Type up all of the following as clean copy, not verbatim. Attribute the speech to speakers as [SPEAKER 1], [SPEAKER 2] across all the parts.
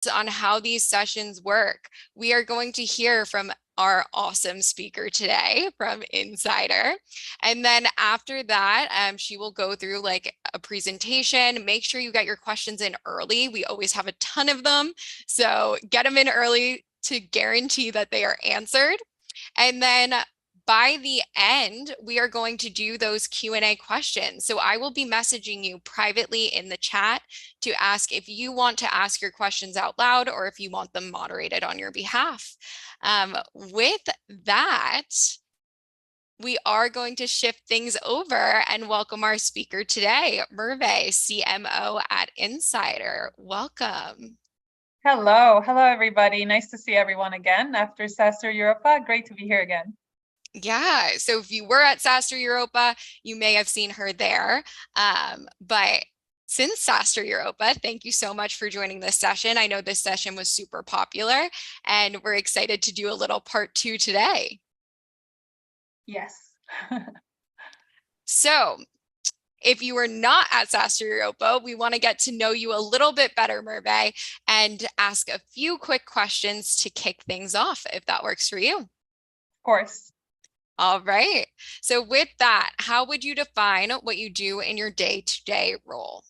[SPEAKER 1] on how these sessions work. We are going to hear from our awesome speaker today from Insider. And then after that, she will go through like a presentation. Make sure you get your questions in early. We always have a ton of them. So get them in early to guarantee that they are answered. And then by the end, we are going to do those Q&A questions. So I will be messaging you privately in the chat to ask if you want to ask your questions out loud or if you want them moderated on your behalf. With that, we are going to shift things over and welcome our speaker today, Merve, CMO at Insider. Welcome.
[SPEAKER 2] Hello, everybody. Nice to see everyone again after SaaStr Europa. Great to be here again.
[SPEAKER 1] Yeah, so if you were at SaaStr Europa, you may have seen her there. But since SaaStr Europa, thank you so much for joining this session. I know this session was super popular, and we're excited to do a little part 2 today.
[SPEAKER 2] Yes.
[SPEAKER 1] So if you were not at SaaStr Europa, we want to get to know you a little bit better, Merve, and ask a few quick questions to kick things off, if that works for you.
[SPEAKER 2] Of course.
[SPEAKER 1] All right. So with that, how would you define what you do in your day-to-day role?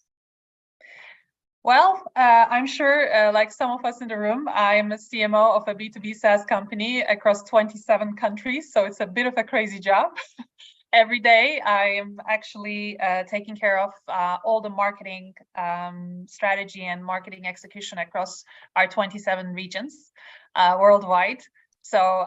[SPEAKER 2] Well, I'm sure, like some of us in the room, I'm a CMO of a B2B SaaS company across 27 countries. So it's a bit of a crazy job. Every day, I am actually taking care of all the marketing strategy and marketing execution across our 27 regions worldwide. So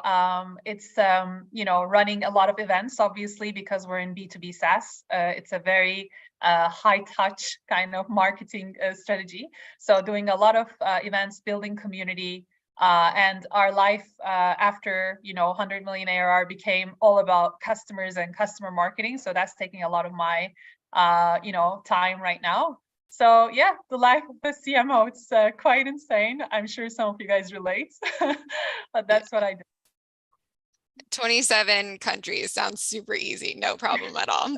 [SPEAKER 2] it's, running a lot of events, obviously, because we're in B2B SaaS. It's a very high touch kind of marketing strategy. So doing a lot of events, building community, and our life after 100 million ARR became all about customers and customer marketing. So that's taking a lot of my time right now. So yeah, the life of the CMO, it's quite insane. I'm sure some of you guys relate, but that's what I do.
[SPEAKER 1] 27 countries sounds super easy, no problem at all.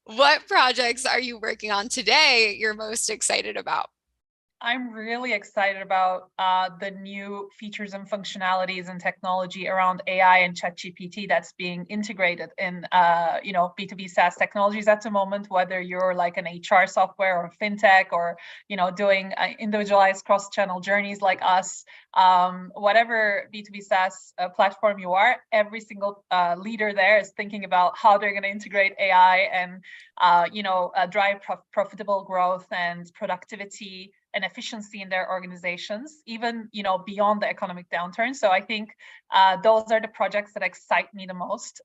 [SPEAKER 1] What projects are you working on today you're most excited about?
[SPEAKER 2] I'm really excited about the new features and functionalities and technology around AI and ChatGPT that's being integrated in B2B SaaS technologies at the moment, whether you're like an HR software or fintech or doing individualized cross-channel journeys like us. Whatever B2B SaaS platform you are, every single leader there is thinking about how they're going to integrate AI and drive profitable growth and productivity and efficiency in their organizations, even beyond the economic downturn. So I think those are the projects that excite me the most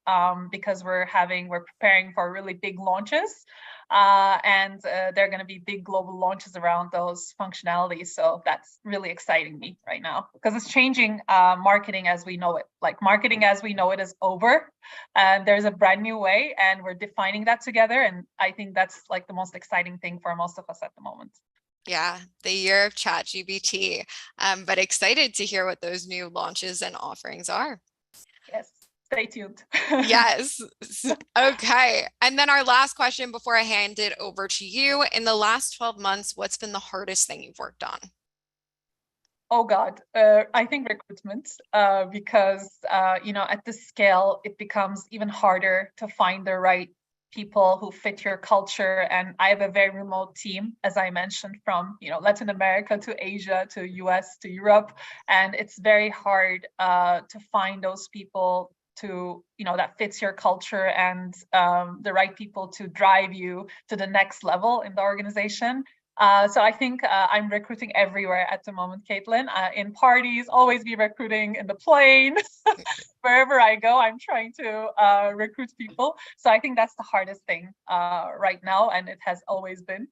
[SPEAKER 2] because we're preparing for really big launches, and they're going to be big global launches around those functionalities. So that's really exciting me right now because it's changing marketing as we know it. Like marketing as we know it is over, and there's a brand new way, and we're defining that together. And I think that's like the most exciting thing for most of us at the moment.
[SPEAKER 1] Yeah, the year of ChatGPT, but excited to hear what those new launches and offerings are.
[SPEAKER 2] Yes, stay tuned.
[SPEAKER 1] Yes. Okay. And then our last question before I hand it over to you. In the last 12 months, what's been the hardest thing you've worked on?
[SPEAKER 2] Oh God, I think recruitment, because at this scale, it becomes even harder to find the right people who fit your culture. And I have a very remote team, as I mentioned, from Latin America to Asia to US to Europe, and it's very hard to find those people to that fits your culture and the right people to drive you to the next level in the organization. So I think I'm recruiting everywhere at the moment, Caitlin. In parties, always be recruiting in the plane. Wherever I go, I'm trying to recruit people. So I think that's the hardest thing right now, and it has always been.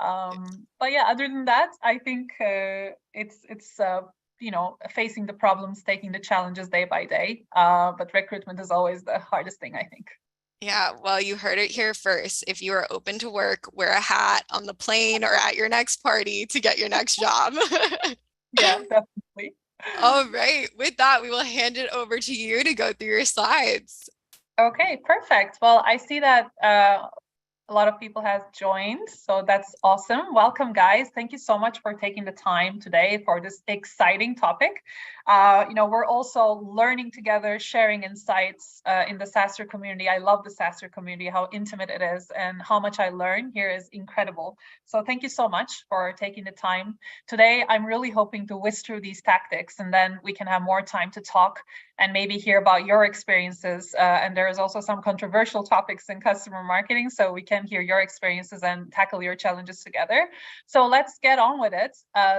[SPEAKER 2] But yeah, other than that, I think it's facing the problems, taking the challenges day by day. But recruitment is always the hardest thing, I think.
[SPEAKER 1] Yeah, well, you heard it here first. If you are open to work, wear a hat on the plane or at your next party to get your next job.
[SPEAKER 2] Yeah, definitely.
[SPEAKER 1] All right. With that, we will hand it over to you to go through your slides.
[SPEAKER 2] Okay, perfect. Well, I see that A lot of people have joined, so that's awesome. Welcome, guys. Thank you so much for taking the time today for this exciting topic. We're also learning together, sharing insights in the SaaStr community. I love the SaaStr community, how intimate it is, and how much I learn here is incredible. So thank you so much for taking the time. Today, I'm really hoping to whisk through these tactics, and then we can have more time to talk and maybe hear about your experiences. And there is also some controversial topics in customer marketing, so we can hear your experiences and tackle your challenges together. So let's get on with it.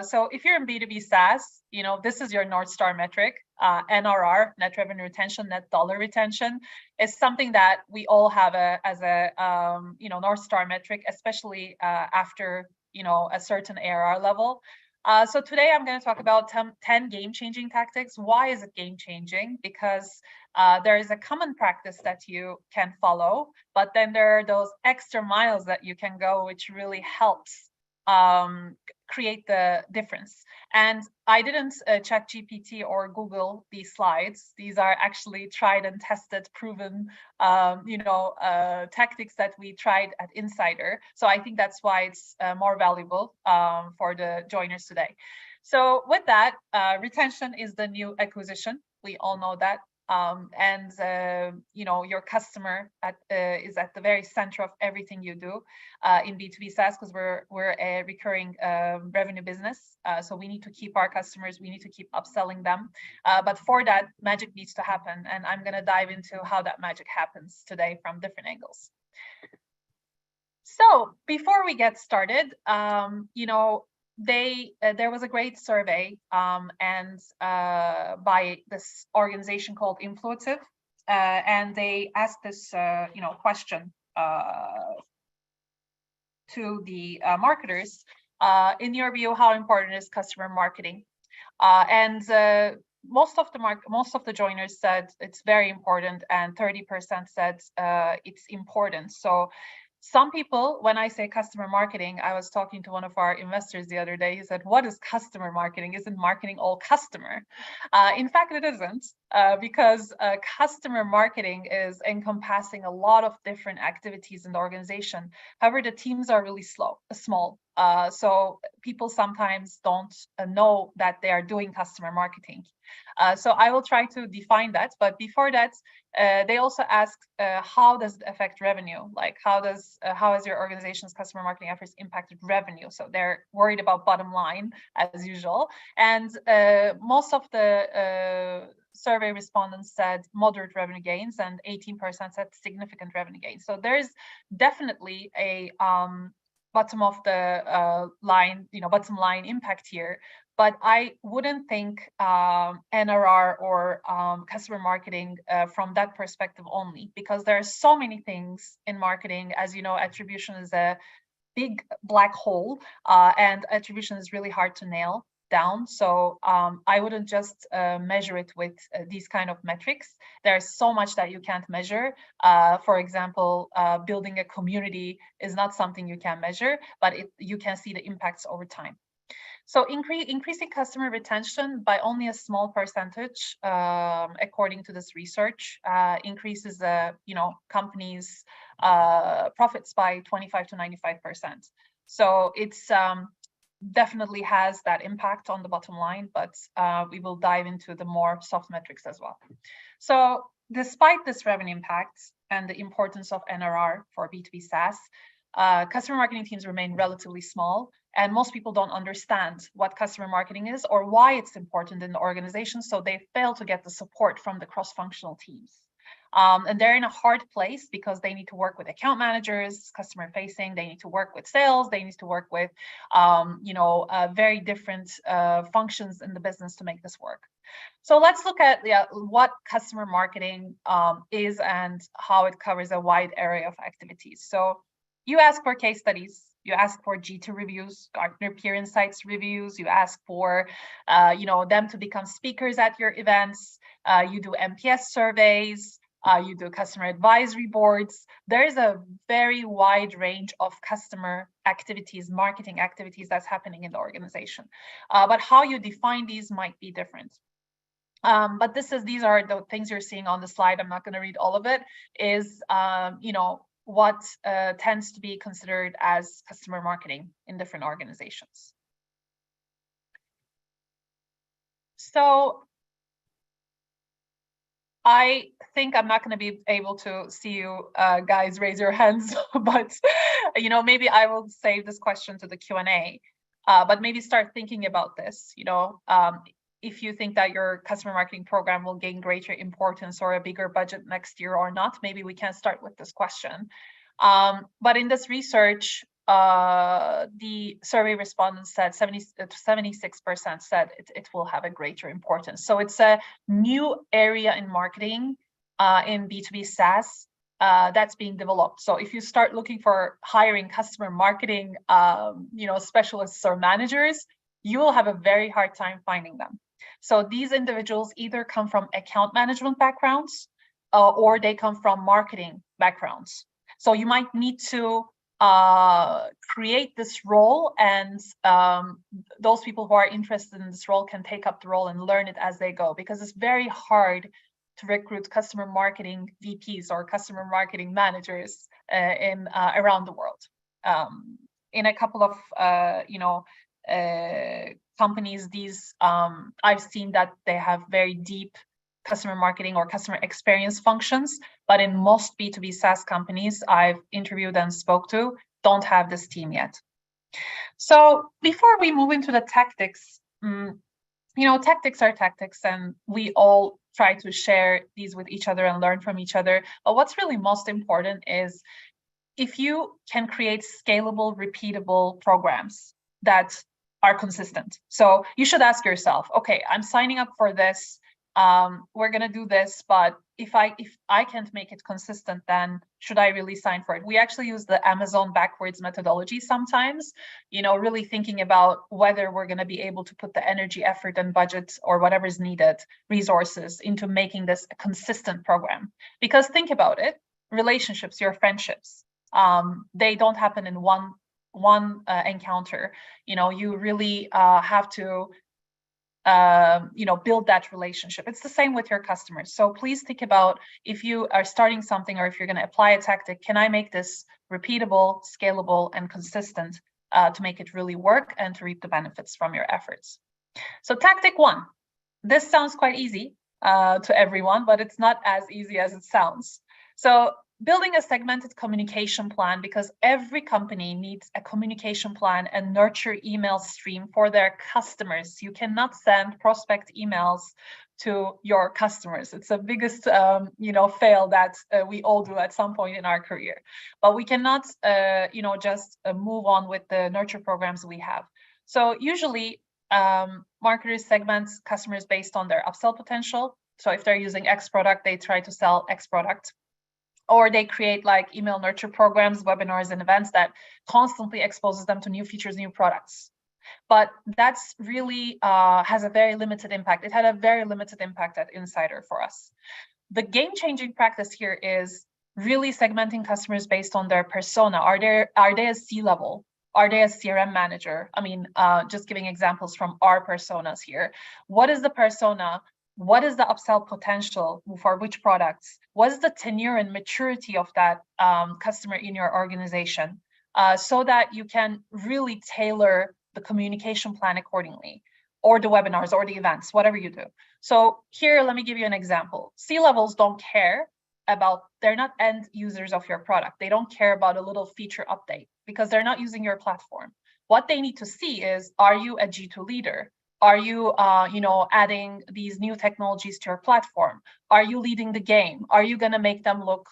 [SPEAKER 2] So if you're in B2B SaaS, this is your North Star metric. NRR, net revenue retention, net dollar retention, is something that we all have as a North Star metric, especially after a certain ARR level. So today I'm going to talk about 10 game-changing tactics. Why is it game-changing? Because there is a common practice that you can follow, but then there are those extra miles that you can go, which really helps create the difference. And I didn't check GPT or Google these slides. These are actually tried and tested, proven, tactics that we tried at Insider. So I think that's why it's more valuable for the joiners today. So with that, retention is the new acquisition. We all know that. Your customer is at the very center of everything you do in B2B SaaS, because we're a recurring revenue business. So we need to keep our customers, we need to keep upselling them. But for that, magic needs to happen. And I'm going to dive into how that magic happens today from different angles. So before we get started, there was a great survey by this organization called Influitive, and they asked this question to the marketers. In your view, how important is customer marketing? Most of the joiners said it's very important, and 30% said it's important. So some people, when I say customer marketing, I was talking to one of our investors the other day. He said, what is customer marketing? Isn't marketing all customer? In fact, it isn't, because customer marketing is encompassing a lot of different activities in the organization. However, the teams are really small. So people sometimes don't know that they are doing customer marketing. So I will try to define that. But before that, they also asked, how does it affect revenue? Like, how has your organization's customer marketing efforts impacted revenue? So they're worried about bottom line as usual. And most of the survey respondents said moderate revenue gains, and 18% said significant revenue gains. So there's definitely a bottom line impact here. But I wouldn't think NRR or customer marketing from that perspective only, because there are so many things in marketing. As you know, attribution is a big black hole, and attribution is really hard to nail down. So I wouldn't just measure it with these kind of metrics. There's so much that you can't measure. For example, building a community is not something you can measure, but you can see the impacts over time. So increasing customer retention by only a small percentage, according to this research, increases companies' profits by 25 to 95%. So it's definitely has that impact on the bottom line, but we will dive into the more soft metrics as well. So despite this revenue impact and the importance of NRR for B2B SaaS, customer marketing teams remain relatively small, and most people don't understand what customer marketing is or why it's important in the organization, so they fail to get the support from the cross-functional teams. And they're in a hard place because they need to work with account managers, customer facing, they need to work with sales, they need to work with very different functions in the business to make this work. So let's look at what customer marketing is and how it covers a wide area of activities. So you ask for case studies, you ask for G2 reviews, Gartner Peer Insights reviews, you ask for them to become speakers at your events, you do NPS surveys, you do customer advisory boards. There is a very wide range of customer activities, marketing activities that's happening in the organization. But how you define these might be different. But these are the things you're seeing on the slide. I'm not going to read all of it. Is what tends to be considered as customer marketing in different organizations. So I think I'm not going to be able to see you guys raise your hands, but maybe I will save this question to the Q&A. But maybe start thinking about this. If you think that your customer marketing program will gain greater importance or a bigger budget next year or not, maybe we can start with this question. But in this research, the survey respondents said 76% said it will have a greater importance. So it's a new area in marketing in B2B SaaS that's being developed. So if you start looking for hiring customer marketing specialists or managers, you will have a very hard time finding them. So these individuals either come from account management backgrounds or they come from marketing backgrounds. So you might need to create this role, and those people who are interested in this role can take up the role and learn it as they go, because it's very hard to recruit customer marketing VPs or customer marketing managers around the world. In a couple of companies, these I've seen that they have very deep customer marketing or customer experience functions, but in most B2B SaaS companies I've interviewed and spoke to, don't have this team yet. So before we move into the tactics, tactics are tactics, and we all try to share these with each other and learn from each other. But what's really most important is if you can create scalable, repeatable programs that are consistent. So you should ask yourself, okay, I'm signing up for this. We're going to do this, but if I can't make it consistent, then should I really sign for it? We actually use the Amazon backwards methodology sometimes, really thinking about whether we're going to be able to put the energy, effort, and budget, or whatever's needed, resources, into making this a consistent program. Because think about it, relationships, your friendships, they don't happen in one encounter. You really have to build that relationship. It's the same with your customers. So please think about, if you are starting something or if you're going to apply a tactic, can I make this repeatable, scalable, and consistent to make it really work and to reap the benefits from your efforts? So tactic 1, this sounds quite easy to everyone, but it's not as easy as it sounds. So building a segmented communication plan, because every company needs a communication plan and nurture email stream for their customers. You cannot send prospect emails to your customers. It's the biggest fail that we all do at some point in our career. But we cannot just move on with the nurture programs we have. So usually marketers segment customers based on their upsell potential. So if they're using X product, they try to sell X product. Or they create like email nurture programs, webinars, and events that constantly exposes them to new features, new products. But that's really has a very limited impact. It had a very limited impact at Insider for us. The game-changing practice here is really segmenting customers based on their persona. Are they a C-level? Are they a CRM manager? I mean, just giving examples from our personas here. What is the persona? What is the upsell potential for which products? What is the tenure and maturity of that customer in your organization, so that you can really tailor the communication plan accordingly, or the webinars or the events, whatever you do. So here, let me give you an example. C-levels don't care about, they're not end users of your product. They don't care about a little feature update because they're not using your platform. What they need to see is, are you a G2 leader? Are you, adding these new technologies to your platform? Are you leading the game? Are you going to make them look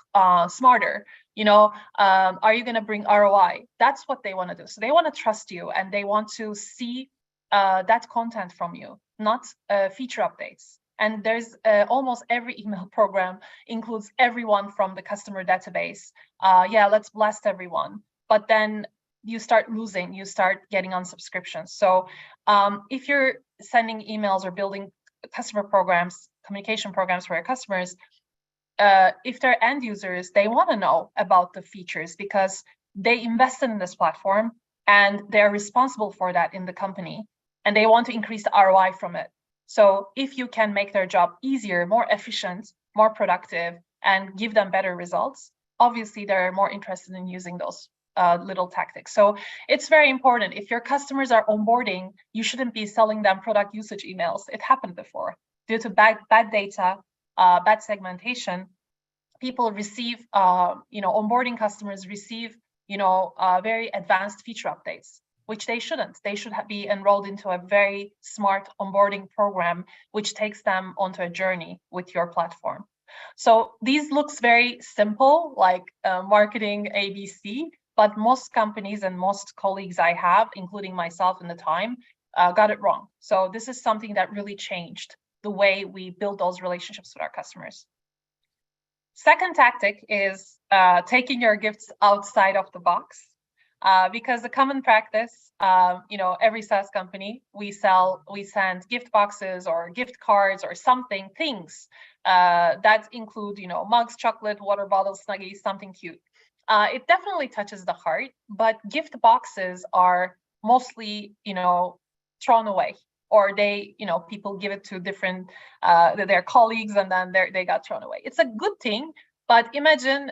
[SPEAKER 2] smarter? Are you going to bring ROI? That's what they want to do. So they want to trust you, and they want to see that content from you, not feature updates. And there's almost every email program includes everyone from the customer database. Let's blast everyone. But then you start losing, you start getting on subscriptions. So if you're sending emails or building customer programs, communication programs for your customers, if they're end users, they want to know about the features because they invested in this platform and they're responsible for that in the company, and they want to increase the ROI from it. So if you can make their job easier, more efficient, more productive, and give them better results, obviously they're more interested in using those little tactics. So it's very important. If your customers are onboarding, you shouldn't be selling them product usage emails. It happened before. Due to bad data, bad segmentation, people receive, onboarding customers receive, very advanced feature updates, which they shouldn't. They should be enrolled into a very smart onboarding program, which takes them onto a journey with your platform. So these looks very simple, like marketing ABC, but most companies and most colleagues I have, including myself in the time, got it wrong. So this is something that really changed the way we build those relationships with our customers. Second tactic is taking your gifts outside of the box, because the common practice, every SaaS company, we send gift boxes or gift cards or things that include, mugs, chocolate, water bottles, snuggies, something cute. It definitely touches the heart, but gift boxes are mostly, thrown away, or people give it to different their colleagues, and then they got thrown away. It's a good thing, but imagine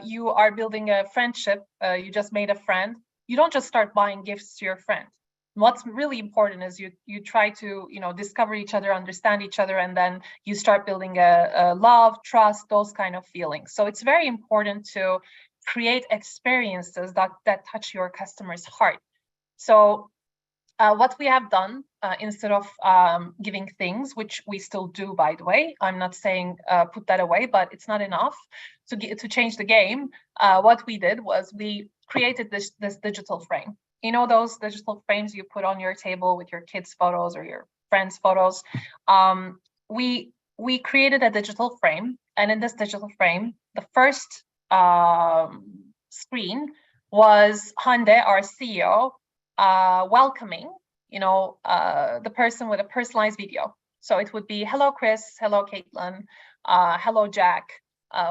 [SPEAKER 2] you are building a friendship. You just made a friend. You don't just start buying gifts to your friend. What's really important is you try to discover each other, understand each other, and then you start building a love, trust, those kind of feelings. So it's very important to create experiences that touch your customer's heart. So what we have done, instead of giving things, which we still do, by the way, I'm not saying put that away, but it's not enough to change the game. What we did was we created this digital frame. Those digital frames you put on your table with your kids' photos or your friends' photos. We created a digital frame, and in this digital frame, the first screen was Hande, our CEO, welcoming, the person with a personalized video. So it would be, hello, Chris, hello, Caitlin, hello, Jack,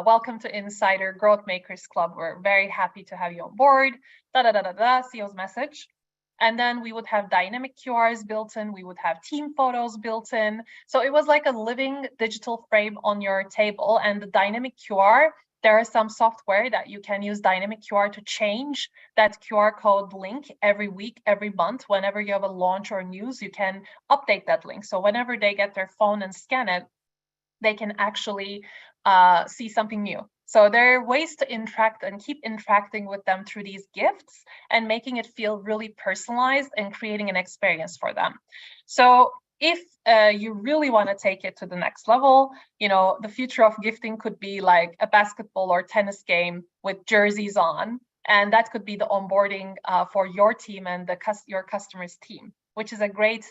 [SPEAKER 2] welcome to Insider Growth Makers Club. We're very happy to have you on board, CEO's message. And then we would have dynamic QRs built in. We would have team photos built in. So it was like a living digital frame on your table. And the dynamic QR, there is some software that you can use dynamic QR to change that QR code link every week, every month. Whenever you have a launch or news, you can update that link. So whenever they get their phone and scan it, they can actually see something new. So there are ways to interact and keep interacting with them through these gifts and making it feel really personalized and creating an experience for them. So if you really want to take it to the next level, the future of gifting could be like a basketball or tennis game with jerseys on. And that could be the onboarding for your team and your customer's team, which is a great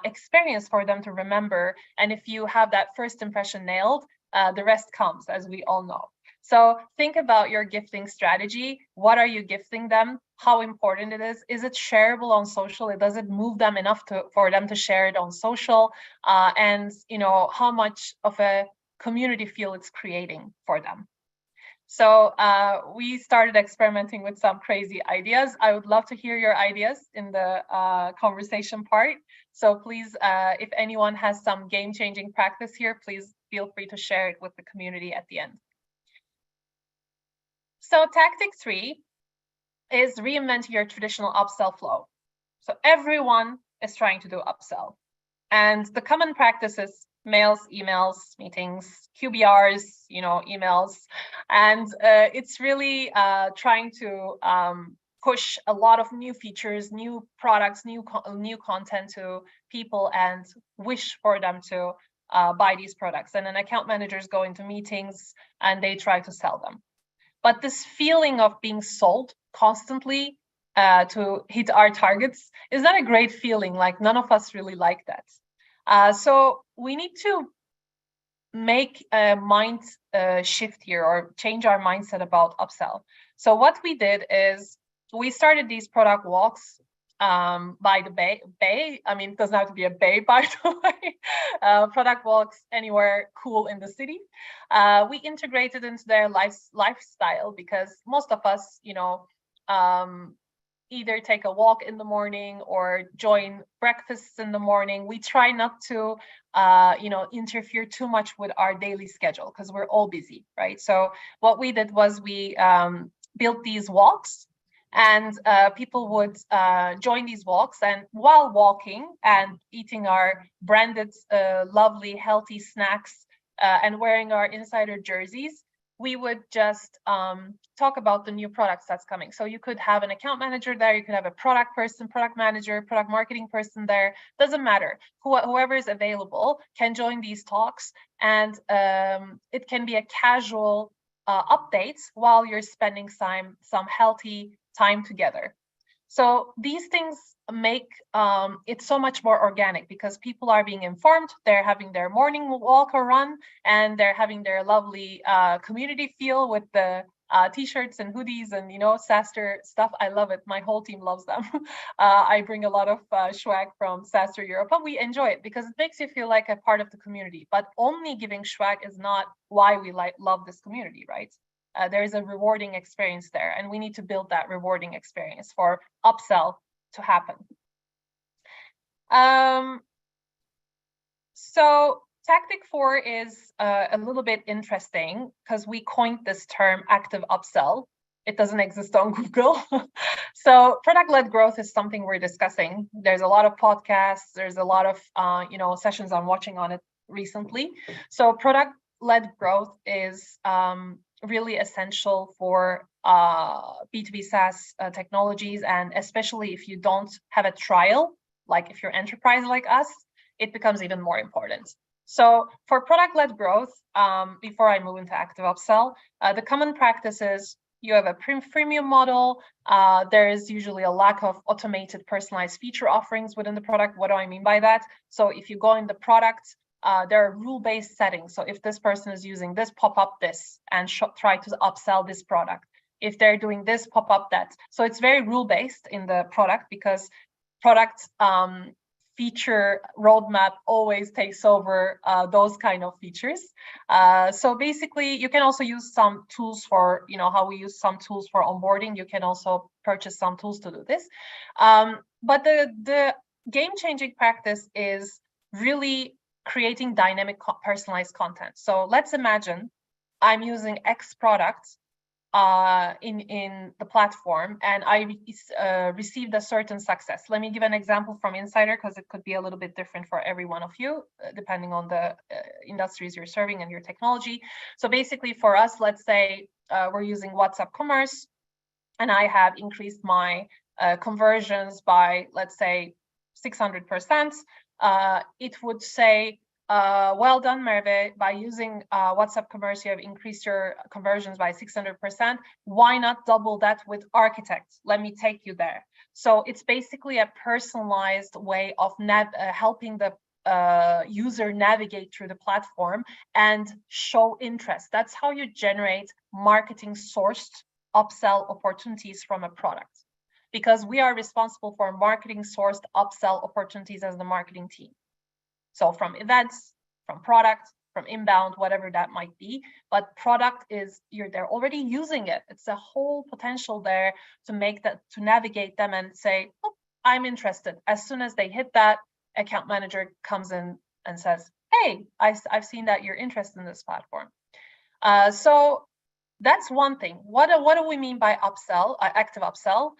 [SPEAKER 2] experience for them to remember. And if you have that first impression nailed, the rest comes, as we all know. So think about your gifting strategy. What are you gifting them? How important it is? Is it shareable on social? Does it move them enough for them to share it on social? And how much of a community feel it's creating for them. So we started experimenting with some crazy ideas. I would love to hear your ideas in the conversation part. So please, if anyone has some game-changing practice here, please feel free to share it with the community at the end. So tactic 3 is reinventing your traditional upsell flow. So everyone is trying to do upsell. And the common practices: mails, emails, meetings, QBRs, emails. And it's really trying to push a lot of new features, new products, new content to people and wish for them to buy these products. And then account managers go into meetings and they try to sell them. But this feeling of being sold constantly to hit our targets is not a great feeling. Like, none of us really like that. So we need to make a mind shift here, or change our mindset about upsell. So what we did is we started these product walks by the bay. I mean, it doesn't have to be a bay, by the way. Product walks anywhere cool in the city. We integrated into their lifestyle, because most of us, either take a walk in the morning or join breakfasts in the morning. We try not to, interfere too much with our daily schedule because we're all busy, right? So what we did was we built these walks, and people would join these walks, and while walking and eating our branded, lovely, healthy snacks, and wearing our insider jerseys, we would just talk about the new products that's coming. So you could have an account manager there, you could have a product person, product manager, product marketing person there, doesn't matter. Whoever is available can join these talks, and it can be a casual updates while you're spending some healthy time together. So these things make it so much more organic because people are being informed, they're having their morning walk or run, and they're having their lovely community feel with the t-shirts and hoodies and, SaaStr stuff. I love it. My whole team loves them. I bring a lot of swag from SaaStr Europe, and we enjoy it because it makes you feel like a part of the community. But only giving swag is not why we love this community, right? There is a rewarding experience there, and we need to build that rewarding experience for upsell to happen. So tactic 4 is a little bit interesting because we coined this term active upsell. It doesn't exist on Google. So product-led growth is something we're discussing. There's a lot of podcasts. There's a lot of sessions I'm watching on it recently. So product-led growth is really essential for B2B SaaS technologies, and especially if you don't have a trial, like if you're enterprise like us, it becomes even more important. So for product-led growth, before I move into active upsell, the common practice is you have a freemium model. There is usually a lack of automated personalized feature offerings within the product. What do I mean by that? So if you go in the product, there are rule-based settings. So if this person is using this, pop up this and try to upsell this product. If they're doing this, pop up that. So it's very rule-based in the product because product feature roadmap always takes over those kind of features. So basically, you can also use some tools for, how we use some tools for onboarding. You can also purchase some tools to do this. But the game-changing practice is really creating dynamic personalized content. So let's imagine I'm using X product in the platform, and I received a certain success. Let me give an example from Insider because it could be a little bit different for every one of you, depending on the industries you're serving and your technology. So basically for us, let's say we're using WhatsApp Commerce, and I have increased my conversions by, let's say, 600%. It would say, well done, Merve. By using WhatsApp Commerce, you have increased your conversions by 600%. Why not double that with Architect? Let me take you there. So it's basically a personalized way of helping the user navigate through the platform and show interest. That's how you generate marketing sourced upsell opportunities from a product, because we are responsible for marketing sourced upsell opportunities as the marketing team. So from events, from product, from inbound, whatever that might be, but product is, they're already using it. It's a whole potential there to make that, to navigate them and say, oh, I'm interested. As soon as they hit that, account manager comes in and says, hey, I've seen that you're interested in this platform. So that's one thing. What do we mean by upsell, active upsell?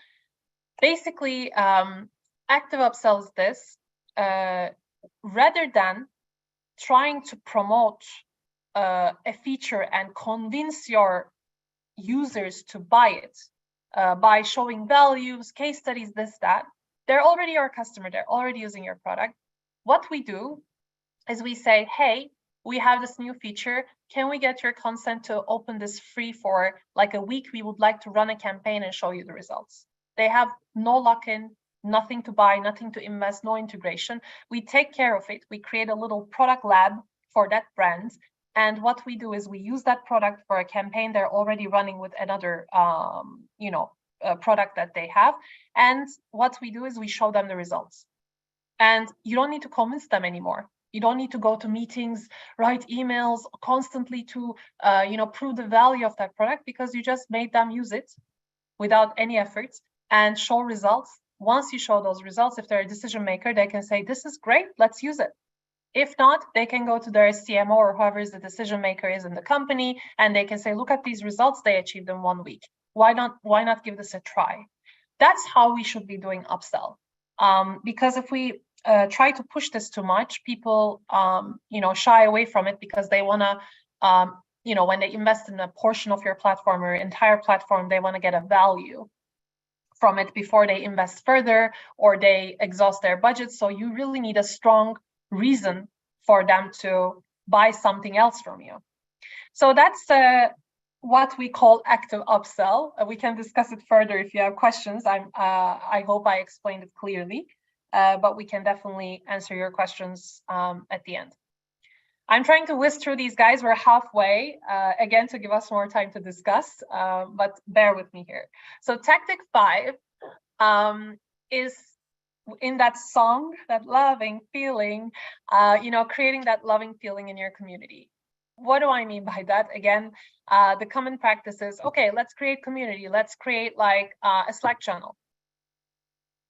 [SPEAKER 2] Basically, active upsell is this. Rather than trying to promote a feature and convince your users to buy it by showing values, case studies, this, that, they're already your customer, they're already using your product. What we do is we say, hey, we have this new feature. Can we get your consent to open this free for like a week? We would like to run a campaign and show you the results. They have no lock-in, nothing to buy, nothing to invest, no integration. We take care of it. We create a little product lab for that brand. And what we do is we use that product for a campaign they're already running with another, product that they have. And what we do is we show them the results. And you don't need to convince them anymore. You don't need to go to meetings, write emails constantly to, prove the value of that product, because you just made them use it without any efforts. and show results. Once you show those results, if they're a decision maker, they can say, this is great, let's use it. If not, they can go to their CMO or whoever is the decision maker is in the company, and they can say, look at these results they achieved in 1 week. Why not give this a try? That's how we should be doing upsell. Because if we try to push this too much, people shy away from it because they want to, when they invest in a portion of your platform or entire platform, they want to get a value from it before they invest further or they exhaust their budget. So you really need a strong reason for them to buy something else from you. So that's what we call active upsell. We can discuss it further if you have questions. I hope I explained it clearly, but we can definitely answer your questions at the end. I'm trying to whisk through these, guys. We're halfway, again, to give us more time to discuss, but bear with me here. So tactic 5 is in that song, that loving feeling, creating that loving feeling in your community. What do I mean by that? Again, the common practice is, okay, let's create community. Let's create like a Slack channel.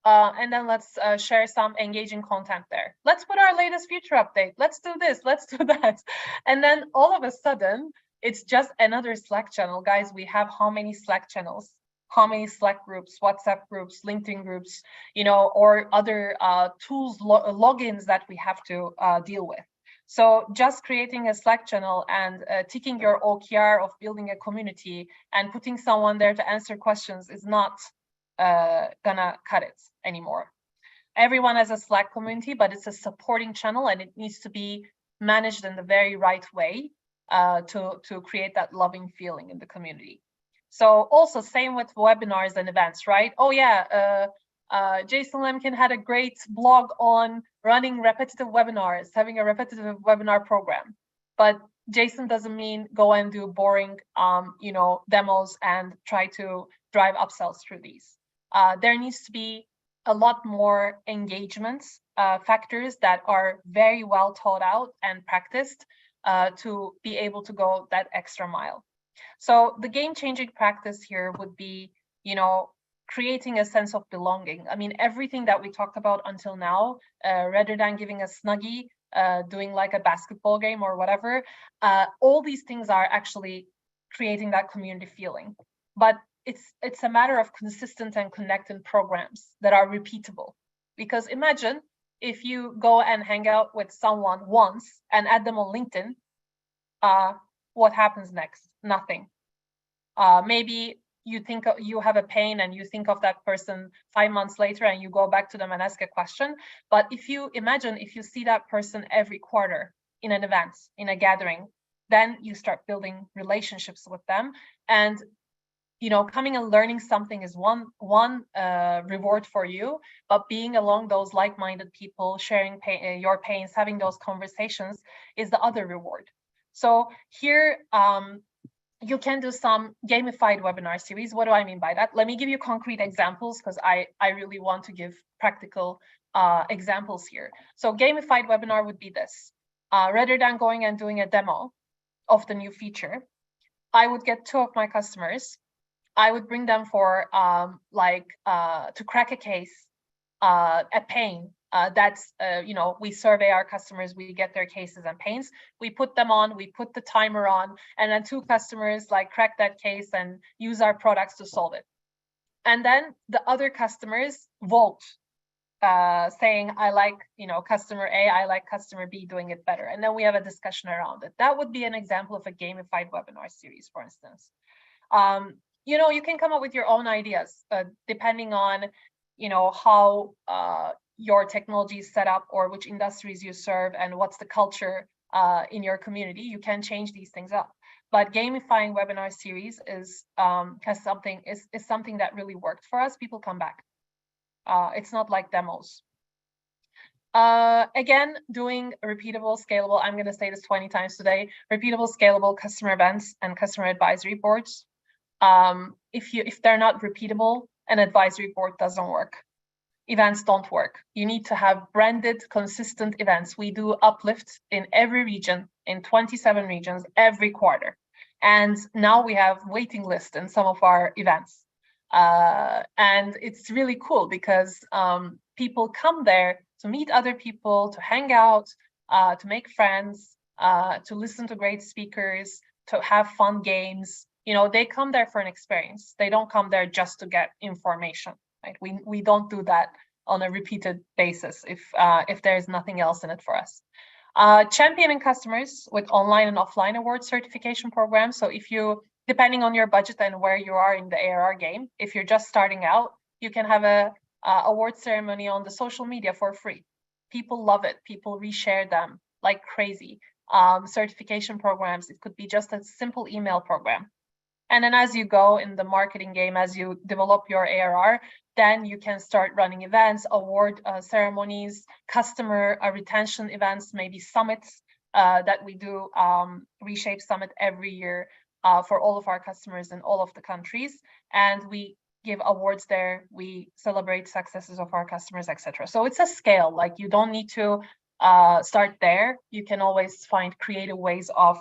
[SPEAKER 2] And then let's share some engaging content there. Let's put our latest feature update. Let's do this, let's do that. And then all of a sudden, it's just another Slack channel. Guys, we have how many Slack channels? How many Slack groups, WhatsApp groups, LinkedIn groups, or other tools, logins that we have to deal with. So just creating a Slack channel and ticking your OKR of building a community and putting someone there to answer questions is not gonna cut it anymore. Everyone has a Slack community, but it's a supporting channel and it needs to be managed in the very right way to create that loving feeling in the community. So also same with webinars and events, right? Oh yeah, Jason Lemkin had a great blog on running repetitive webinars, having a repetitive webinar program. But Jason doesn't mean go and do boring, demos and try to drive upsells through these. There needs to be a lot more engagement factors that are very well thought out and practiced to be able to go that extra mile. So the game-changing practice here would be, creating a sense of belonging. I mean, everything that we talked about until now, rather than giving a Snuggie, doing like a basketball game or whatever, all these things are actually creating that community feeling. But it's a matter of consistent and connected programs that are repeatable. Because imagine if you go and hang out with someone once and add them on LinkedIn, what happens next? Nothing. Maybe you think you have a pain and you think of that person 5 months later and you go back to them and ask a question. But if you imagine if you see that person every quarter in an event, in a gathering, then you start building relationships with them. And coming and learning something is one reward for you, but being along those like-minded people, sharing your pains, having those conversations is the other reward. So here, you can do some gamified webinar series. What do I mean by that? Let me give you concrete examples because I really want to give practical examples here. So gamified webinar would be this. Rather than going and doing a demo of the new feature, I would get 2 of my customers. I would bring them for to crack a case, a pain that's, we survey our customers, we get their cases and pains, we put them on, we put the timer on, and then 2 customers crack that case and use our products to solve it. And then the other customers vote, saying, I like, customer A, I like customer B doing it better. And then we have a discussion around it. That would be an example of a gamified webinar series, for instance. You can come up with your own ideas, depending on, how your technology is set up or which industries you serve and what's the culture in your community. You can change these things up. But gamifying webinar series is something that really worked for us. People come back. It's not like demos. Again, doing repeatable, scalable, I'm going to say this 20 times today, repeatable, scalable customer events and customer advisory boards. If they're not repeatable, an advisory board doesn't work. Events don't work. You need to have branded, consistent events. We do uplift in every region, in 27 regions, every quarter. And now we have waiting lists in some of our events. And it's really cool because people come there to meet other people, to hang out, to make friends, to listen to great speakers, to have fun games. You know, they come there for an experience. They don't come there just to get information, right? We don't do that on a repeated basis if there's nothing else in it for us. Championing customers with online and offline award certification programs. So if you, depending on your budget and where you are in the ARR game, if you're just starting out, you can have a award ceremony on the social media for free. People love it. People reshare them like crazy. Certification programs, it could be just a simple email program. And then as you go in the marketing game, as you develop your ARR, then you can start running events, award ceremonies, customer retention events, maybe summits that we do, Reshape Summit every year for all of our customers in all of the countries. And we give awards there, we celebrate successes of our customers, etc. So it's a scale, like you don't need to start there. You can always find creative ways of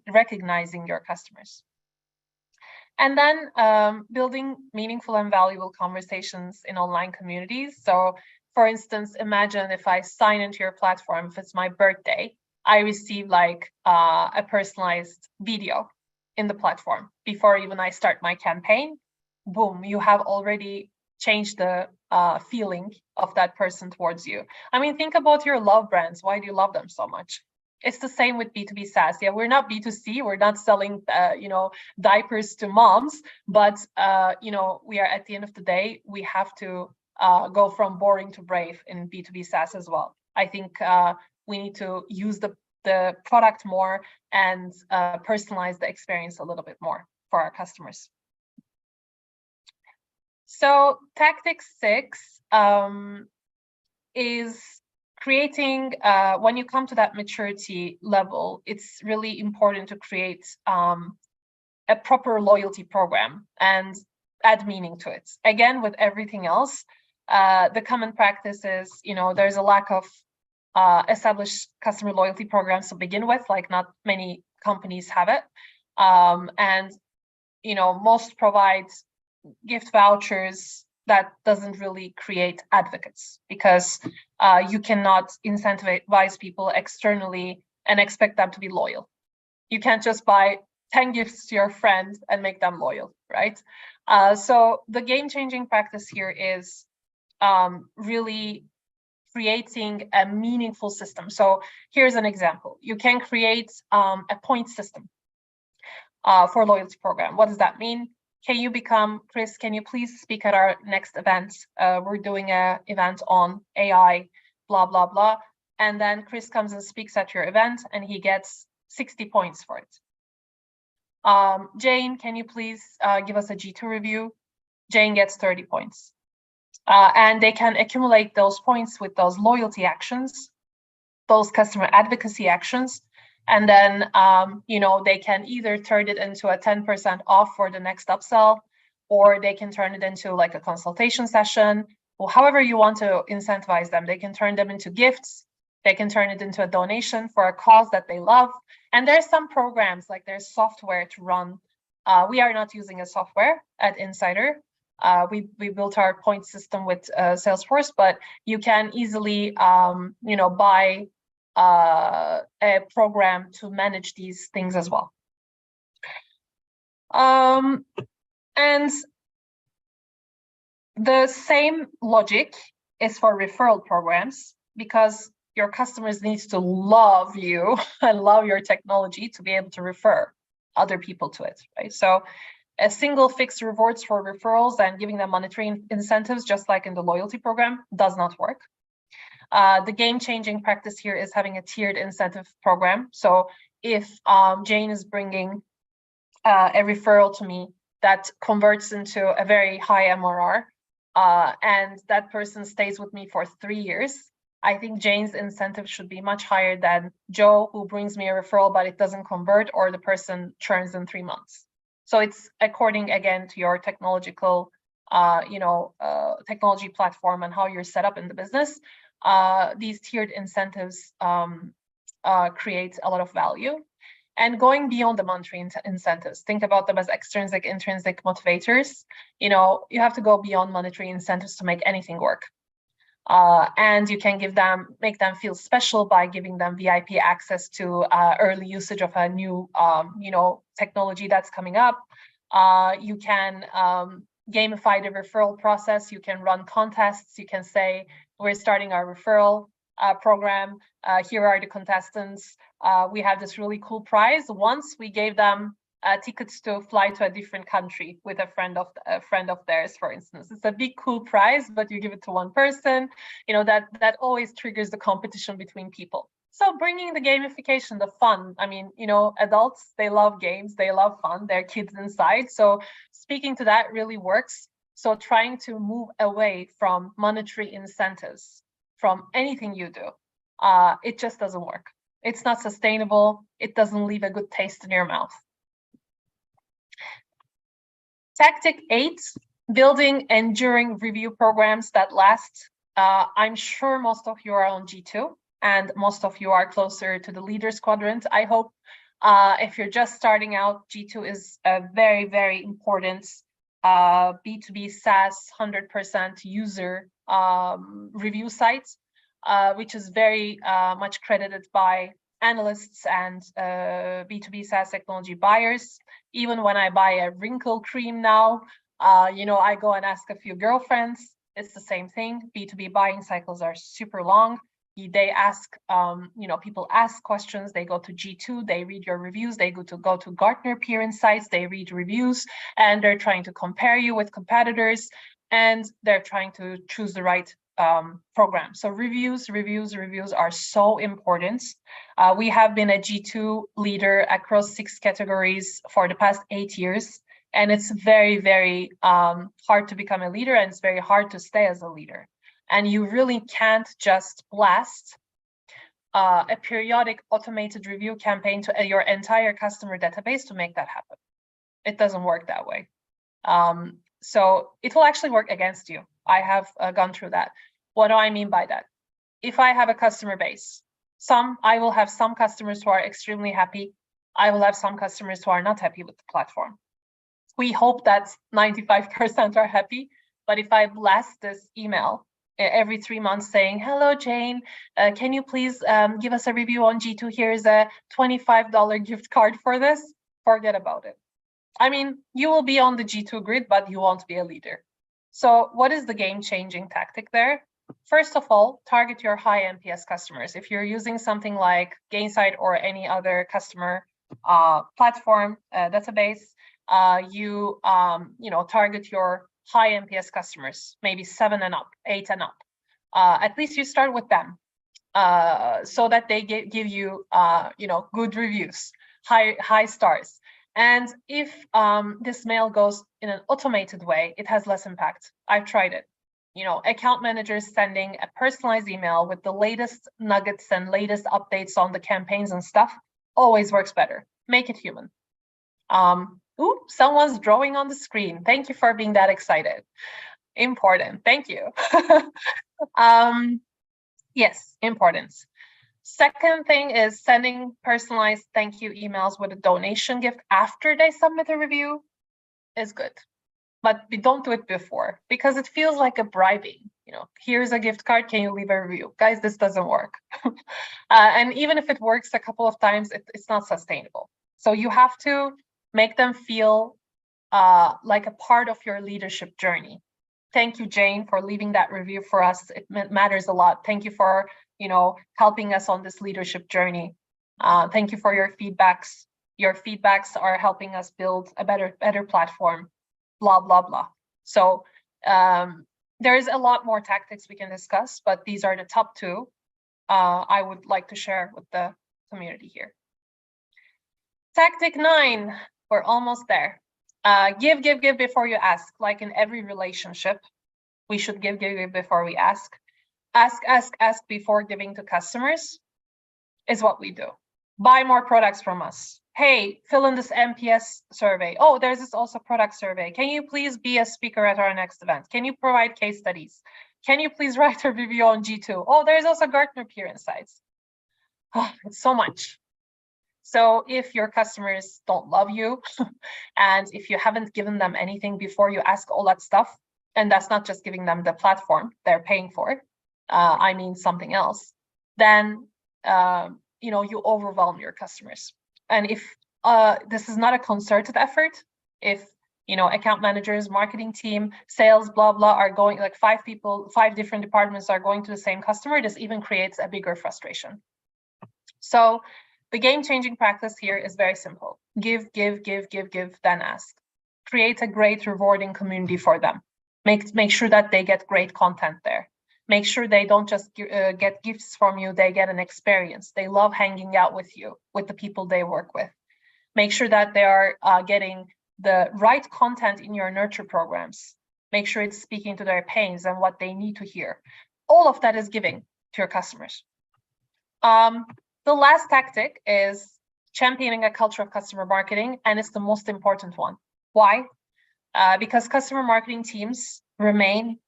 [SPEAKER 2] recognizing your customers. And then building meaningful and valuable conversations in online communities. So for instance, imagine if I sign into your platform, if it's my birthday, I receive like a personalized video in the platform before even I start my campaign. Boom, you have already changed the feeling of that person towards you. I mean, think about your love brands. Why do you love them so much? It's the same with B2B SaaS. Yeah, we're not B2C. We're not selling, diapers to moms. But, we are, at the end of the day, we have to go from boring to brave in B2B SaaS as well. I think we need to use the product more and personalize the experience a little bit more for our customers. So tactic 6 is creating, when you come to that maturity level, it's really important to create a proper loyalty program and add meaning to it. Again, with everything else, the common practice is, there's a lack of established customer loyalty programs to begin with, like not many companies have it. And, most provide gift vouchers that doesn't really create advocates, because you cannot incentivize people externally and expect them to be loyal. You can't just buy 10 gifts to your friend and make them loyal, right? So the game-changing practice here is really creating a meaningful system. So here's an example. You can create a point system for loyalty program. What does that mean? Can you become, Chris, can you please speak at our next event? We're doing an event on AI, blah, blah, blah. And then Chris comes and speaks at your event and he gets 60 points for it. Jane, can you please give us a G2 review? Jane gets 30 points. And they can accumulate those points with those loyalty actions, those customer advocacy actions. And then, they can either turn it into a 10% off for the next upsell, or they can turn it into like a consultation session, or however you want to incentivize them. They can turn them into gifts. They can turn it into a donation for a cause that they love. And there's some programs, like there's software to run. We are not using a software at Insider. We built our point system with Salesforce, but you can easily, buy a program to manage these things as well. And the same logic is for referral programs, because your customers need to love you and love your technology to be able to refer other people to it, right? So a single fixed rewards for referrals and giving them monetary incentives, just like in the loyalty program, does not work. The game-changing practice here is having a tiered incentive program. So if Jane is bringing a referral to me that converts into a very high MRR, and that person stays with me for 3 years, I think Jane's incentive should be much higher than Joe, who brings me a referral, but it doesn't convert, or the person churns in 3 months. So it's according, again, to your technological, technology platform and how you're set up in the business. These tiered incentives create a lot of value. And going beyond the monetary incentives, think about them as extrinsic, intrinsic motivators. You know, you have to go beyond monetary incentives to make anything work. And you can make them feel special by giving them VIP access to early usage of a new, technology that's coming up. You can gamify the referral process. You can run contests. You can say, we're starting our referral program. Here are the contestants. We have this really cool prize. Once we gave them tickets to fly to a different country with a friend of theirs, for instance. It's a big cool prize, but you give it to one person. You know, that always triggers the competition between people. So bringing the gamification, the fun. I mean, you know, adults, they love games, they love fun, they're kids inside. So speaking to that really works. So trying to move away from monetary incentives from anything you do, it just doesn't work. It's not sustainable. It doesn't leave a good taste in your mouth. Tactic 8, building enduring review programs that last. I'm sure most of you are on G2 and most of you are closer to the leaders quadrant. I hope if you're just starting out, G2 is a very, very important B2B SaaS 100% user review site, which is very much credited by analysts and B2B SaaS technology buyers. Even when I buy a wrinkle cream now, I go and ask a few girlfriends. It's the same thing. B2B buying cycles are super long. They ask, people ask questions. They go to G2, they read your reviews. They go to Gartner Peer Insights. They read reviews, and they're trying to compare you with competitors, and they're trying to choose the right program. So reviews are so important. We have been a G2 leader across 6 categories for the past 8 years, and it's very, very hard to become a leader, and it's very hard to stay as a leader. And you really can't just blast a periodic automated review campaign to your entire customer database to make that happen. It doesn't work that way. So it will actually work against you. I have gone through that. What do I mean by that? If I have a customer base, I will have some customers who are extremely happy. I will have some customers who are not happy with the platform. We hope that 95% are happy, but if I blast this email every 3 months saying, hello, Jane, can you please give us a review on G2? Here's a $25 gift card for this. Forget about it. I mean, you will be on the G2 grid, but you won't be a leader. So what is the game-changing tactic there? First of all, target your high NPS customers. If you're using something like Gainsight or any other customer platform database, you target your high NPS customers, maybe 7 and up, 8 and up. At least you start with them so that they give you good reviews, high stars. And if this mail goes in an automated way, it has less impact. I've tried it. Account managers sending a personalized email with the latest nuggets and latest updates on the campaigns and stuff always works better. Make it human. Ooh, someone's drawing on the screen. Thank you for being that excited. Important. Thank you. Yes, important. Second thing is sending personalized thank you emails with a donation gift after they submit a review is good. But we don't do it before because it feels like a bribing. Here's a gift card. Can you leave a review? Guys, this doesn't work. And even if it works a couple of times, it's not sustainable. So you have to make them feel like a part of your leadership journey. Thank you, Jane, for leaving that review for us. It matters a lot. Thank you for helping us on this leadership journey. Thank you for your feedbacks. Your feedbacks are helping us build a better platform, blah, blah, blah. So there's a lot more tactics we can discuss, but these are the top 2 I would like to share with the community here. Tactic 9, we're almost there. Give before you ask. Like in every relationship, we should give before we ask. Ask before giving to customers is what we do. Buy more products from us. Hey, fill in this NPS survey. Oh, there's this also product survey. Can you please be a speaker at our next event? Can you provide case studies? Can you please write a review on G2? Oh, there's also Gartner Peer Insights. Oh, it's so much. So if your customers don't love you, and if you haven't given them anything before you ask all that stuff, and that's not just giving them the platform they're paying for, I mean something else, then you overwhelm your customers. And if this is not a concerted effort, if account managers, marketing team, sales, blah blah, are going, like 5 different departments are going to the same customer, this even creates a bigger frustration. So the game-changing practice here is very simple. Give, then ask. Create a great, rewarding community for them. Make sure that they get great content there. Make sure they don't just get gifts from you, they get an experience. They love hanging out with you, with the people they work with. Make sure that they are getting the right content in your nurture programs. Make sure it's speaking to their pains and what they need to hear. All of that is giving to your customers. The last tactic is championing a culture of customer marketing, and it's the most important one. Why? Because customer marketing teams remain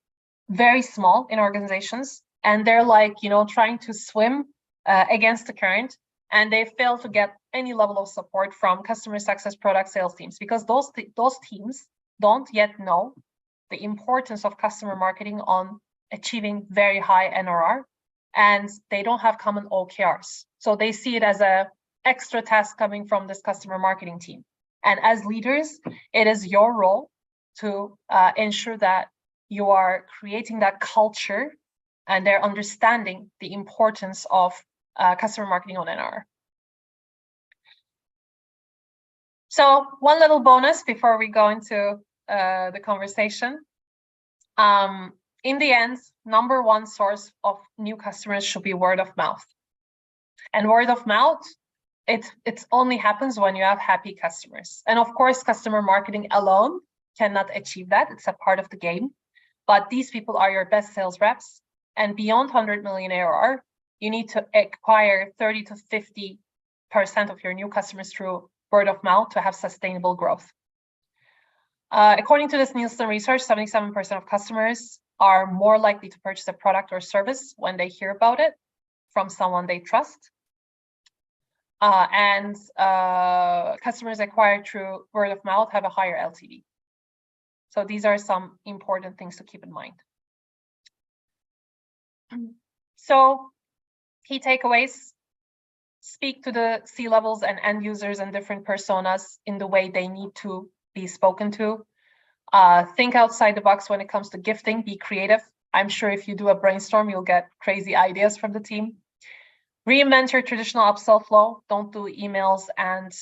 [SPEAKER 2] very small in organizations, and they're like, trying to swim against the current, and they fail to get any level of support from customer success, product sales teams, because those teams don't yet know the importance of customer marketing on achieving very high NRR, and they don't have common OKRs. So they see it as a extra task coming from this customer marketing team. And as leaders, it is your role to ensure that you are creating that culture and they're understanding the importance of customer marketing on NRR. So one little bonus before we go into the conversation. In the end, number one source of new customers should be word of mouth. And word of mouth, it only happens when you have happy customers. And of course, customer marketing alone cannot achieve that. It's a part of the game. But these people are your best sales reps. And beyond 100 million ARR, you need to acquire 30 to 50% of your new customers through word of mouth to have sustainable growth. According to this Nielsen research, 77% of customers are more likely to purchase a product or service when they hear about it from someone they trust. And customers acquired through word of mouth have a higher LTV. So these are some important things to keep in mind. So key takeaways: speak to the C-levels and end users and different personas in the way they need to be spoken to. Think outside the box when it comes to gifting, be creative. I'm sure if you do a brainstorm, you'll get crazy ideas from the team. Reinvent your traditional upsell flow. Don't do emails and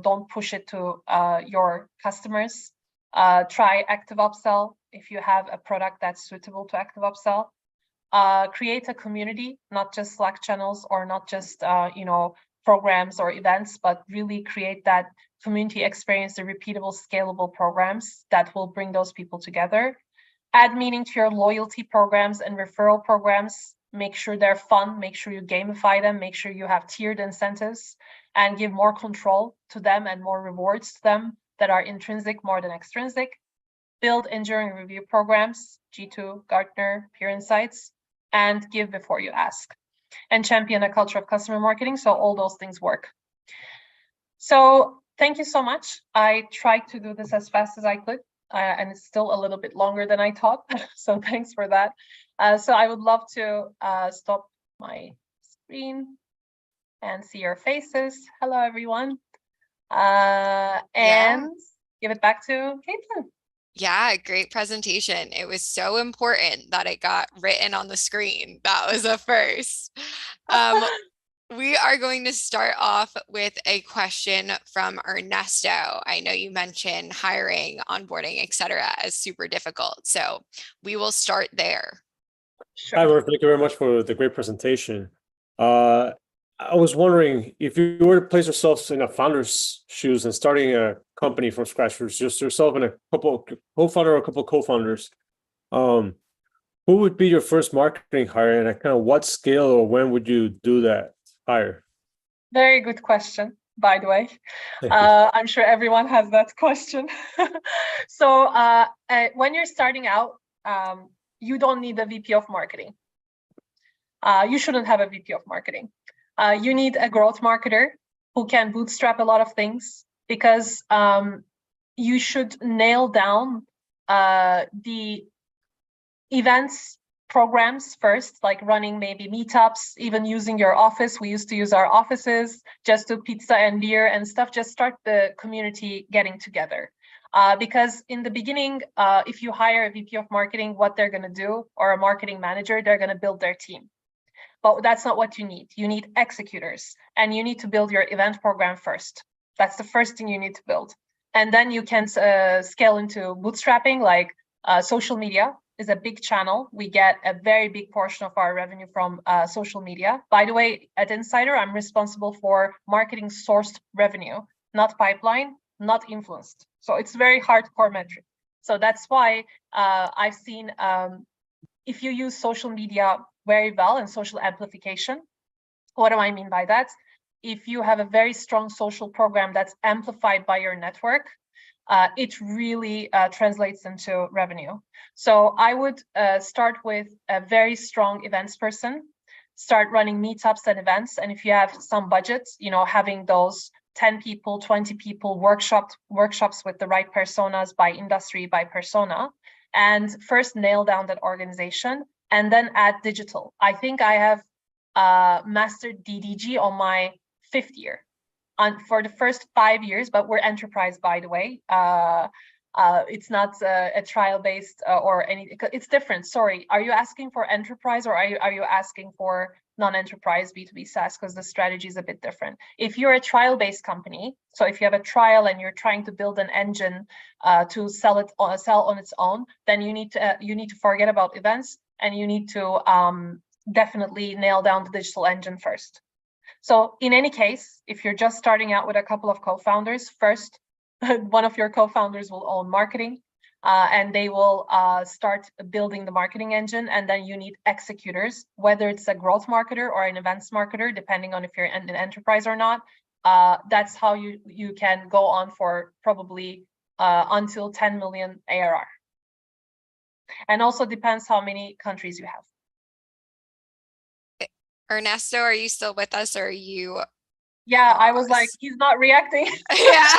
[SPEAKER 2] don't push it to your customers. Try active upsell if you have a product that's suitable to active upsell. Create a community, not just Slack channels or not just programs or events, but really create that community experience, the repeatable, scalable programs that will bring those people together. Add meaning to your loyalty programs and referral programs. Make sure they're fun, make sure you gamify them, make sure you have tiered incentives and give more control to them and more rewards to them that are intrinsic more than extrinsic. Build enduring review programs, G2, Gartner, Peer Insights, and give before you ask. And champion a culture of customer marketing so all those things work. So thank you so much. I tried to do this as fast as I could, and it's still a little bit longer than I thought. So thanks for that. So I would love to stop my screen and see your faces. Hello, everyone. And give it back to Caitlin.
[SPEAKER 1] Yeah, great presentation. It was so important that it got written on the screen. That was a first. We are going to start off with a question from Ernesto. I know you mentioned hiring, onboarding, etc. as super difficult. So we will start there.
[SPEAKER 3] Sure. Hi, Laura. Thank you very much for the great presentation. I was wondering if you were to place yourselves in a founder's shoes and starting a company from scratch for just yourself and a couple co-founder or a couple co-founders, who would be your first marketing hire and at kind of what scale or when would you do that hire?
[SPEAKER 2] Very good question, by the way. I'm sure everyone has that question. So when you're starting out, you don't need a VP of marketing. You shouldn't have a VP of marketing. You need a growth marketer who can bootstrap a lot of things, because you should nail down the events programs first, like running maybe meetups, even using your office. We used to use our offices just to pizza and beer and stuff, just start the community getting together. Because in the beginning, if you hire a VP of marketing, what they're going to do, or a marketing manager, they're going to build their team. But that's not what you need. You need executors, and you need to build your event program first. That's the first thing you need to build. And then you can scale into bootstrapping, like social media is a big channel. We get a very big portion of our revenue from social media. By the way, at Insider, I'm responsible for marketing sourced revenue, not pipeline, not influenced. So it's very hardcore metric. So that's why I've seen if you use social media very well and social amplification, what do I mean by that? If you have a very strong social program that's amplified by your network, it really translates into revenue. So I would start with a very strong events person, start running meetups and events. And if you have some budgets, having those 10 people, 20 people workshops with the right personas by industry, by persona, and first nail down that organization and then add digital. I think I have mastered DDG on my 5th year. For the first 5 years, but we're enterprise, by the way. It's not a trial-based or any. It's different. Sorry, are you asking for enterprise, or are you asking for non-enterprise B2B SaaS? Because the strategy is a bit different. If you're a trial-based company, so if you have a trial and you're trying to build an engine to sell on its own, then you need to forget about events, and you need to definitely nail down the digital engine first. So in any case, if you're just starting out with a couple of co-founders, first, one of your co-founders will own marketing, and they will start building the marketing engine. And then you need executors, whether it's a growth marketer or an events marketer, depending on if you're an enterprise or not. That's how you can go on for probably until 10 million ARR. And also depends how many countries you have.
[SPEAKER 1] Ernesto, are you still with us, or are you?
[SPEAKER 2] Yeah, I was like, he's not reacting.
[SPEAKER 1] Yeah.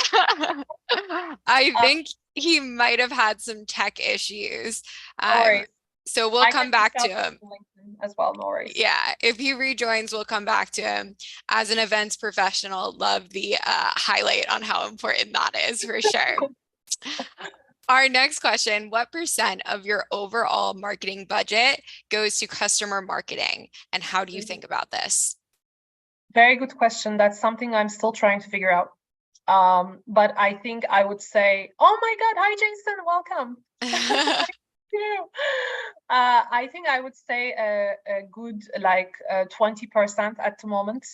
[SPEAKER 1] I think he might have had some tech issues.
[SPEAKER 2] No worries.
[SPEAKER 1] So we'll come back to him
[SPEAKER 2] as well. No worries.
[SPEAKER 1] Yeah, if he rejoins, we'll come back to him. As an events professional, love the highlight on how important that is for sure. Our next question, what % of your overall marketing budget goes to customer marketing, and how do you think about this?
[SPEAKER 2] Very good question. That's something I'm still trying to figure out. But I think I would say, oh my God, hi Jason, welcome. I think I would say a good 20% at the moment.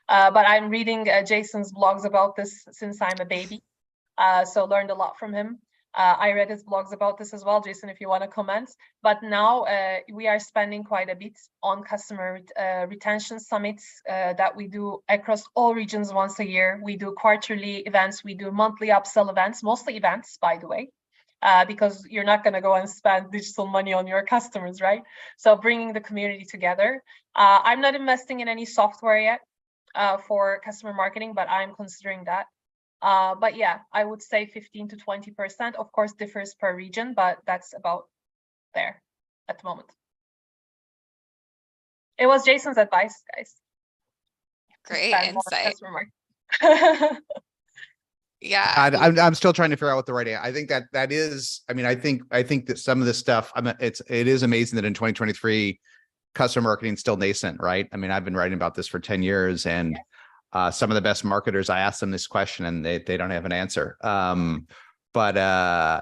[SPEAKER 2] But I'm reading Jason's blogs about this since I'm a baby. So learned a lot from him. I read his blogs about this as well, Jason, if you want to comment. But now we are spending quite a bit on customer retention summits that we do across all regions once a year. We do quarterly events. We do monthly upsell events, mostly events, by the way, because you're not going to go and spend digital money on your customers, right? So bringing the community together. I'm not investing in any software yet for customer marketing, but I'm considering that. But yeah, I would say 15 to 20%. Of course, differs per region, but that's about there at the moment. It was Jason's advice, guys.
[SPEAKER 1] Great insight. Yeah,
[SPEAKER 4] I'm still trying to figure out what the right. I think that is. I mean, I think that some of this stuff. It is amazing that in 2023, customer marketing is still nascent, right? I mean, I've been writing about this for 10 years, and. Yeah. Some of the best marketers, I ask them this question and they don't have an answer. But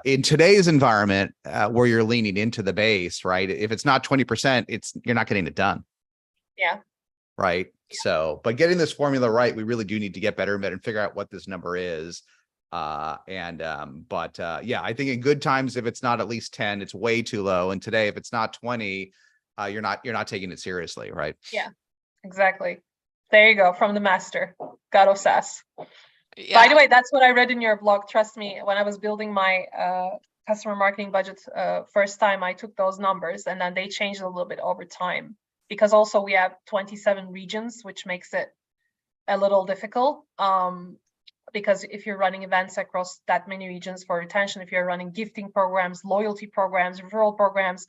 [SPEAKER 4] in today's environment, where you're leaning into the base, right? If it's not 20%, you're not getting it done.
[SPEAKER 2] Yeah.
[SPEAKER 4] Right. Yeah. So, but getting this formula right, we really do need to get better and better and figure out what this number is. Yeah, I think in good times, if it's not at least 10, it's way too low. And today, if it's not 20, you're not taking it seriously, right?
[SPEAKER 2] Yeah, exactly. There you go, from the master, God of SaaS. Yeah. By the way, that's what I read in your blog. Trust me, when I was building my customer marketing budget first time, I took those numbers, and then they changed a little bit over time, because also we have 27 regions, which makes it a little difficult. Because if you're running events across that many regions for retention, if you're running gifting programs, loyalty programs, referral programs,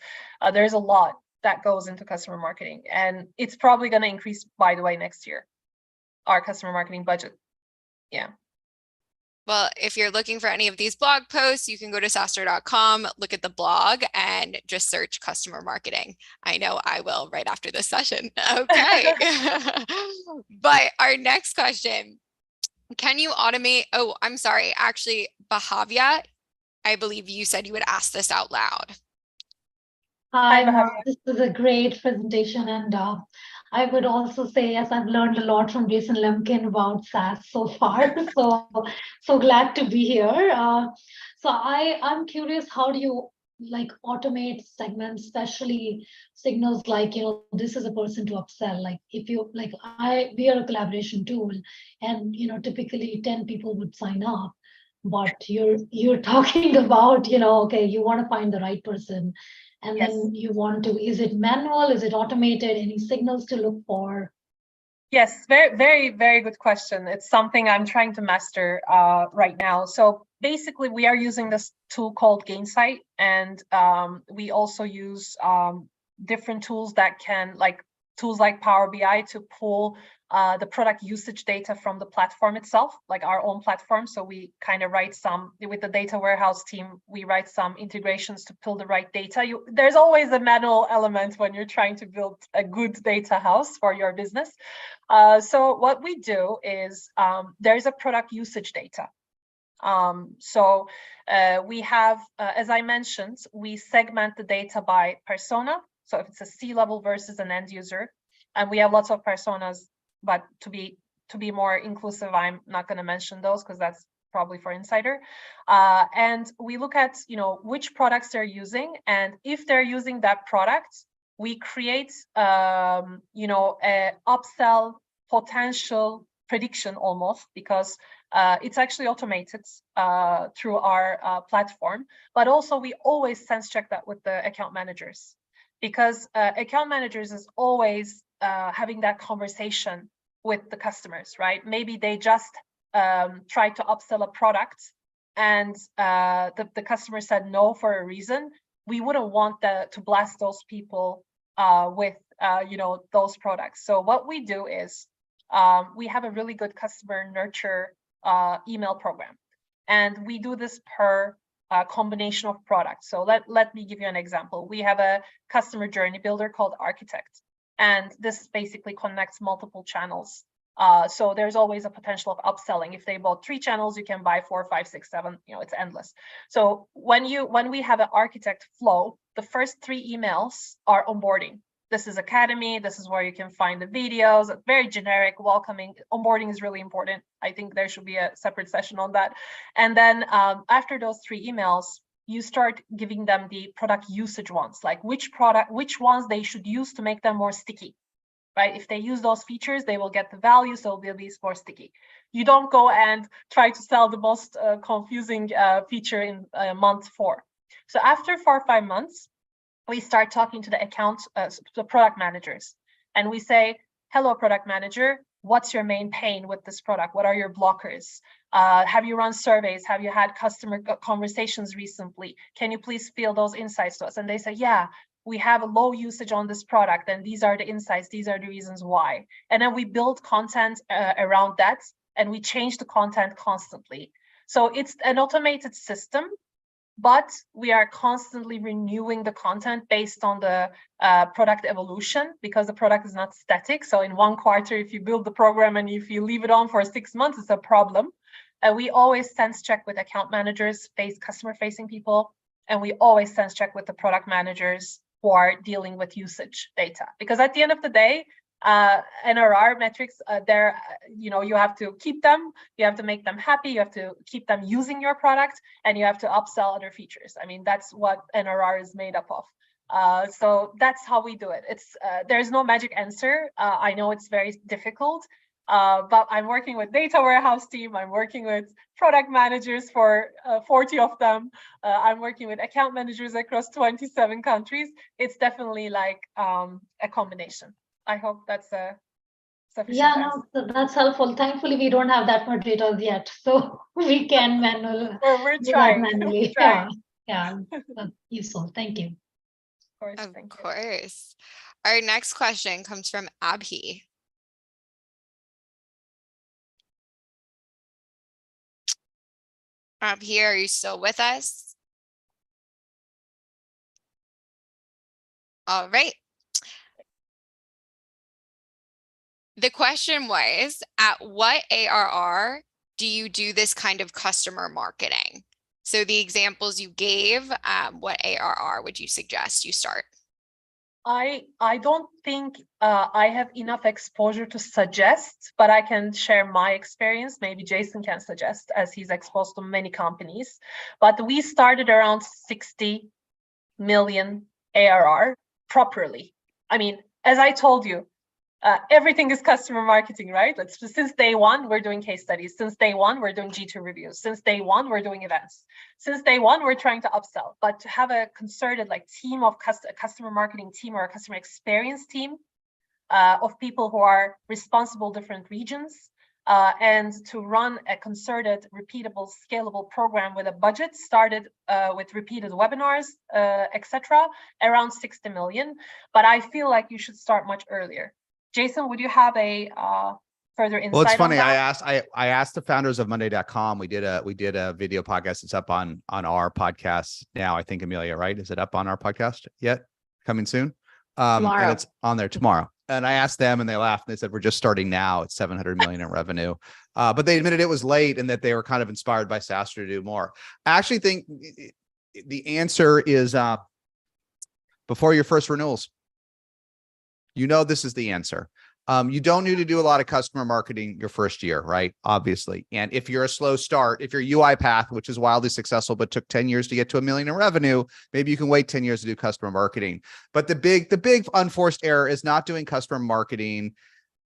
[SPEAKER 2] there's a lot that goes into customer marketing. And it's probably going to increase, by the way, next year, our customer marketing budget. Yeah.
[SPEAKER 1] Well, if you're looking for any of these blog posts, you can go to SaaStr.com, look at the blog, and just search customer marketing. I know I will right after this session. Okay. But our next question, can you automate? Oh, I'm sorry. Actually, Bahavia, I believe you said you would ask this out loud.
[SPEAKER 5] Hi,
[SPEAKER 2] Bahavia.
[SPEAKER 5] this is a great presentation, and I would also say, yes, I've learned a lot from Jason Lemkin about SaaS so far. So glad to be here. So I'm curious, how do you like automate segments, especially signals like, this is a person to upsell. Like if you like, we are a collaboration tool, and typically 10 people would sign up, but you're talking about, okay, you want to find the right person. And
[SPEAKER 2] Yes.
[SPEAKER 5] then you want to, is it manual? Is it automated? Any signals to look for?
[SPEAKER 2] Yes, very, very, very good question. It's something I'm trying to master right now. So basically, we are using this tool called Gainsight, and we also use different tools that can, tools like Power BI, to pull the product usage data from the platform itself, like our own platform. So we kind of write some, with the data warehouse team, we write some integrations to pull the right data. There's always a manual element when you're trying to build a good data house for your business. So what we do is there's a product usage data. So we have, as I mentioned, we segment the data by persona. So if it's a C-level versus an end user, and we have lots of personas, but to be more inclusive, I'm not going to mention those because that's probably for insider. And we look at, which products they're using, and if they're using that product, we create, a upsell potential prediction almost, because it's actually automated through our platform. But also we always sense check that with the account managers, because account managers is always having that conversation with the customers, right? Maybe they just try to upsell a product, and the customer said no for a reason. We wouldn't want to blast those people with those products. So what we do is we have a really good customer nurture email program, and we do this per combination of products. So let me give you an example. We have a customer journey builder called Architect, and this basically connects multiple channels. So there's always a potential of upselling. If they bought 3 channels, you can buy 4, 5, 6, 7. It's endless. So when we have an Architect flow, the first 3 emails are onboarding. This is Academy. This is where you can find the videos. Very generic, welcoming. Onboarding is really important. I think there should be a separate session on that. And then after those 3 emails, you start giving them the product usage ones, like which ones they should use to make them more sticky, right? If they use those features, they will get the value, so they'll be more sticky. You don't go and try to sell the most confusing feature in month 4. So after 4 or 5 months, we start talking to the the product managers, and we say, hello, product manager, what's your main pain with this product? What are your blockers? Have you run surveys? Have you had customer conversations recently? Can you please fill those insights to us? And they say, yeah, we have a low usage on this product, and these are the insights, these are the reasons why. And then we build content around that, and we change the content constantly. So it's an automated system, but we are constantly renewing the content based on the product evolution, because the product is not static. So in 1 quarter, if you build the program and if you leave it on for 6 months, it's a problem. We always sense check with account managers, customer facing people, and we always sense check with the product managers who are dealing with usage data. Because at the end of the day, NRR metrics, you have to keep them, you have to make them happy, you have to keep them using your product, and you have to upsell other features. I mean, that's what NRR is made up of. So that's how we do it. There's no magic answer. I know it's very difficult, but I'm working with data warehouse team, I'm working with product managers for 40 of them. I'm working with account managers across 27 countries. It's definitely like a combination. I hope that's sufficient
[SPEAKER 5] Yeah,
[SPEAKER 2] answer.
[SPEAKER 5] no, that's helpful. Thankfully, we don't have that much data yet, so we can
[SPEAKER 2] We're
[SPEAKER 5] do that
[SPEAKER 2] trying. We're
[SPEAKER 5] manually.
[SPEAKER 2] trying.
[SPEAKER 5] Yeah, that's useful. Thank you.
[SPEAKER 2] Of course,
[SPEAKER 1] Of
[SPEAKER 2] thank you.
[SPEAKER 1] course. Our next question comes from Abhi. Abhi, are you still with us? All right. The question was, at what ARR do you do this kind of customer marketing? So the examples you gave, what ARR would you suggest you start?
[SPEAKER 2] I don't think I have enough exposure to suggest, but I can share my experience. Maybe Jason can suggest, as he's exposed to many companies. But we started around 60 million ARR properly. I mean, as I told you, everything is customer marketing, right? Like, since day one, we're doing case studies. Since day one, we're doing G2 reviews. Since day one, we're doing events. Since day one, we're trying to upsell. But to have a concerted like team of customer marketing team or a customer experience team of people who are responsible different regions, and to run a concerted, repeatable, scalable program with a budget started with repeated webinars, etc., around 60 million. But I feel like you should start much earlier. Jason, would you have a further insight?
[SPEAKER 4] Well, it's funny.
[SPEAKER 2] on that?
[SPEAKER 4] I asked the founders of Monday.com. We did a video podcast. It's up on our podcast now. I think, Amelia, right? Is it up on our podcast yet? Coming soon. And it's on there tomorrow. And I asked them and they laughed and they said, we're just starting now. It's 700 million in revenue. But they admitted it was late and that they were kind of inspired by SaaS to do more. I actually think the answer is before your first renewals. You know, this is the answer. You don't need to do a lot of customer marketing your first year, right? Obviously. And if you're a slow start, if your UiPath, which is wildly successful, but took 10 years to get to $1 million in revenue, maybe you can wait 10 years to do customer marketing. But the big unforced error is not doing customer marketing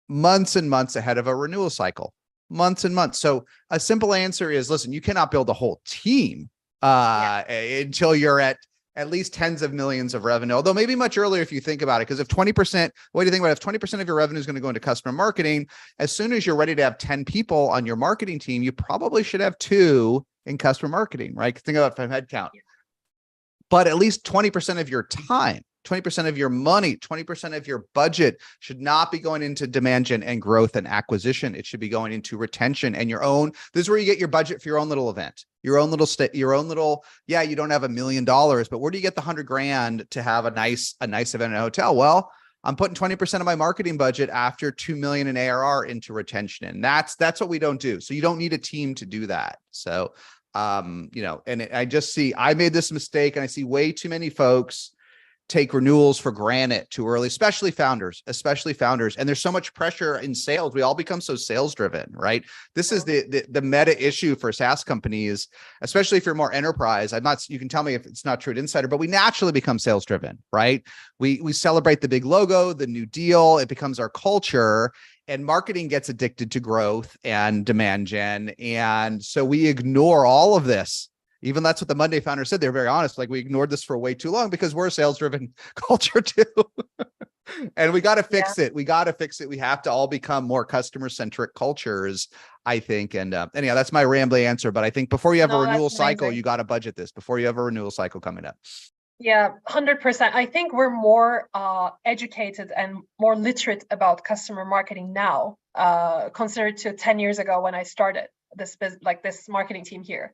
[SPEAKER 4] months and months ahead of a renewal cycle, months and months. So a simple answer is, listen, you cannot build a whole team until you're at least tens of millions of revenue, although maybe much earlier if you think about it, because if 20%, what do you think about it? If 20% of your revenue is going to go into customer marketing, as soon as you're ready to have 10 people on your marketing team, you probably should have 2 in customer marketing, right? Think about it from headcount. But at least 20% of your time, 20% of your money, 20% of your budget should not be going into demand gen and growth and acquisition. It should be going into retention and your own. This is where you get your budget for your own little event, your own little, yeah, you don't have $1 million, but where do you get the $100,000 to have a nice event in a hotel? Well, I'm putting 20% of my marketing budget after 2 million in ARR into retention. And that's what we don't do. So you don't need a team to do that. So, I made this mistake and I see way too many folks take renewals for granted too early, especially founders. And there's so much pressure in sales. We all become so sales driven, right? This is the meta issue for SaaS companies, especially if you're more enterprise. You can tell me if it's not true at Insider, but we naturally become sales driven, right? We celebrate the big logo, the new deal. It becomes our culture. And marketing gets addicted to growth and demand gen. And so we ignore all of this. Even that's what the Monday founders said. They're very honest. Like, we ignored this for way too long because we're a sales-driven culture too. And we got to fix it. We got to fix it. We have to all become more customer-centric cultures, I think. And anyhow, that's my rambling answer. But I think before you have a renewal cycle, you got to budget this before you have a renewal cycle coming up.
[SPEAKER 2] Yeah, 100%. I think we're more educated and more literate about customer marketing now, compared to 10 years ago when I started this marketing team here,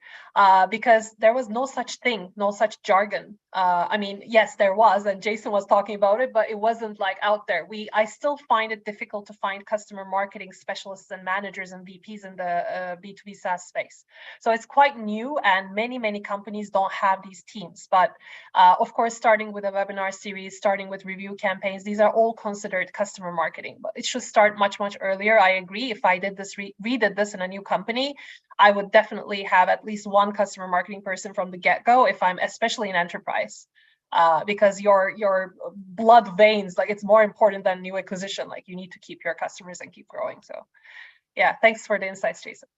[SPEAKER 2] because there was no such thing, no such jargon. I mean, yes, there was, and Jason was talking about it, but it wasn't like out there. I still find it difficult to find customer marketing specialists and managers and VPs in the B2B SaaS space. So it's quite new, and many companies don't have these teams. But of course, starting with a webinar series, starting with review campaigns, these are all considered customer marketing. But it should start much earlier. I agree. If I did this, redid this in a new company, I would definitely have at least one customer marketing person from the get-go, if I'm especially in enterprise, because your blood veins, like, it's more important than new acquisition. Like, you need to keep your customers and keep growing. So yeah, thanks for the insights, Jason.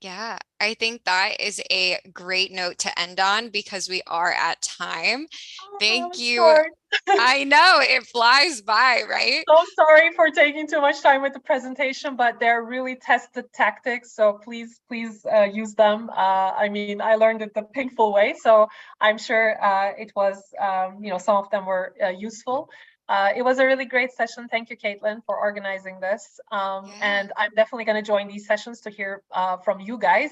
[SPEAKER 1] Yeah, I think that is a great note to end on because we are at time.
[SPEAKER 2] Oh,
[SPEAKER 1] Thank you.
[SPEAKER 2] short.
[SPEAKER 1] I know it flies by, right?
[SPEAKER 2] So sorry for taking too much time with the presentation, but they're really tested tactics. So please use them. I mean, I learned it the painful way, so I'm sure it was, some of them were useful. It was a really great session. Thank you, Caitlin, for organizing this.
[SPEAKER 1] Yeah.
[SPEAKER 2] And I'm definitely going to join these sessions to hear from you guys.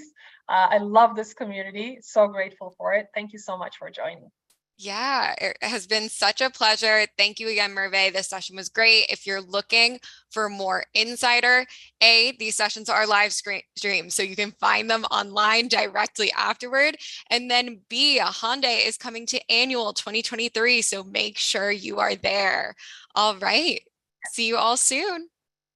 [SPEAKER 2] I love this community. So grateful for it. Thank you so much for joining.
[SPEAKER 1] Yeah, it has been such a pleasure. Thank you again, Merve. This session was great. If you're looking for more insider, these sessions are live stream, so you can find them online directly afterward. And then B, Hyundai is coming to annual 2023, so make sure you are there. All right. See you all soon.